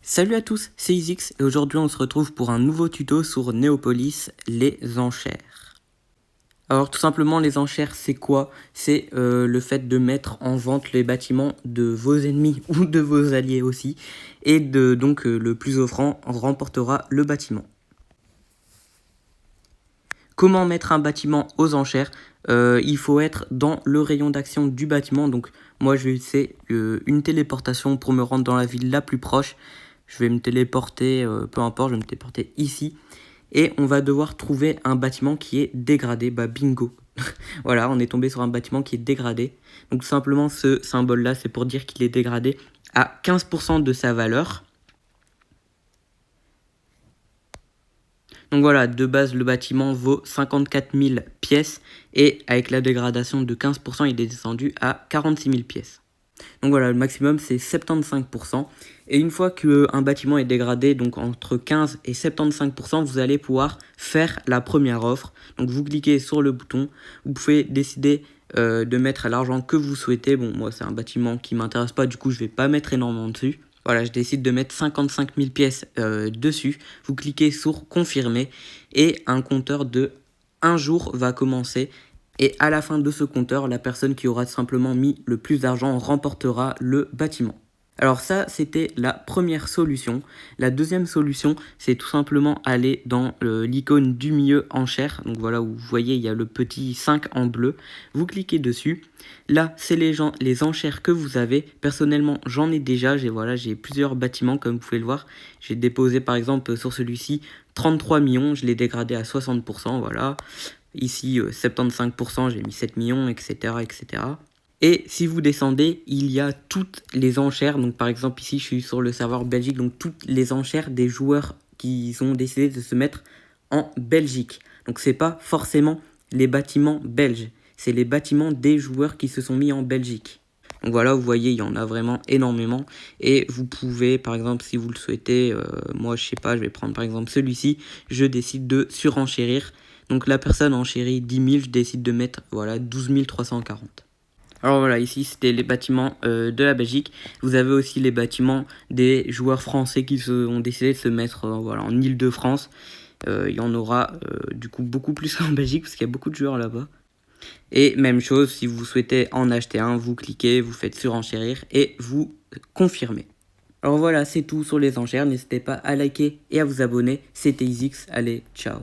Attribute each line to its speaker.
Speaker 1: Salut à tous, c'est Isix et aujourd'hui on se retrouve pour un nouveau tuto sur Néopolis, les enchères. Alors tout simplement les enchères c'est quoi? C'est le fait de mettre en vente les bâtiments de vos ennemis ou de vos alliés aussi et donc le plus offrant remportera le bâtiment. Comment mettre un bâtiment aux enchères? Il faut être dans le rayon d'action du bâtiment, donc moi je vais utiliser une téléportation pour me rendre dans la ville la plus proche. Je vais me téléporter, peu importe, je vais me téléporter ici. Et on va devoir trouver un bâtiment qui est dégradé. Bah bingo. Voilà, on est tombé sur un bâtiment qui est dégradé. Donc simplement ce symbole-là, c'est pour dire qu'il est dégradé à 15% de sa valeur. Donc voilà, de base, le bâtiment vaut 54 000 pièces. Et avec la dégradation de 15%, il est descendu à 46 000 pièces. Donc voilà, le maximum c'est 75%. Et une fois qu'un bâtiment est dégradé, donc entre 15 et 75%, vous allez pouvoir faire la première offre. Donc vous cliquez sur le bouton, vous pouvez décider de mettre l'argent que vous souhaitez. Bon, moi c'est un bâtiment qui m'intéresse pas, du coup je vais pas mettre énormément dessus. Voilà, je décide de mettre 55 000 pièces dessus. Vous cliquez sur confirmer et un compteur de 1 jour va commencer. Et à la fin de ce compteur, la personne qui aura simplement mis le plus d'argent remportera le bâtiment. Alors ça, c'était la première solution. La deuxième solution, c'est tout simplement aller dans l'icône du milieu enchère. Donc voilà, où vous voyez, il y a le petit 5 en bleu. Vous cliquez dessus. Là, c'est les enchères que vous avez. Personnellement, j'en ai déjà. J'ai plusieurs bâtiments, comme vous pouvez le voir. J'ai déposé, par exemple, sur celui-ci, 33 millions. Je l'ai dégradé à 60%, voilà. Ici, 75%, j'ai mis 7 millions, etc., etc. Et si vous descendez, il y a toutes les enchères. Donc par exemple, ici, je suis sur le serveur Belgique. Donc toutes les enchères des joueurs qui ont décidé de se mettre en Belgique. Donc c'est pas forcément les bâtiments belges. C'est les bâtiments des joueurs qui se sont mis en Belgique. Donc voilà, vous voyez, il y en a vraiment énormément. Et vous pouvez, par exemple, si vous le souhaitez, moi, je sais pas, je vais prendre par exemple celui-ci. Je décide de surenchérir. Donc la personne enchérit 10 000, je décide de mettre, voilà, 12 340. Alors voilà, ici c'était les bâtiments de la Belgique. Vous avez aussi les bâtiments des joueurs français qui ont décidé de se mettre voilà, en Île-de-France. Il y en aura du coup beaucoup plus en Belgique parce qu'il y a beaucoup de joueurs là-bas. Et même chose, si vous souhaitez en acheter un, vous cliquez, vous faites surenchérir et vous confirmez. Alors voilà, c'est tout sur les enchères. N'hésitez pas à liker et à vous abonner. C'était Isix. Allez, ciao.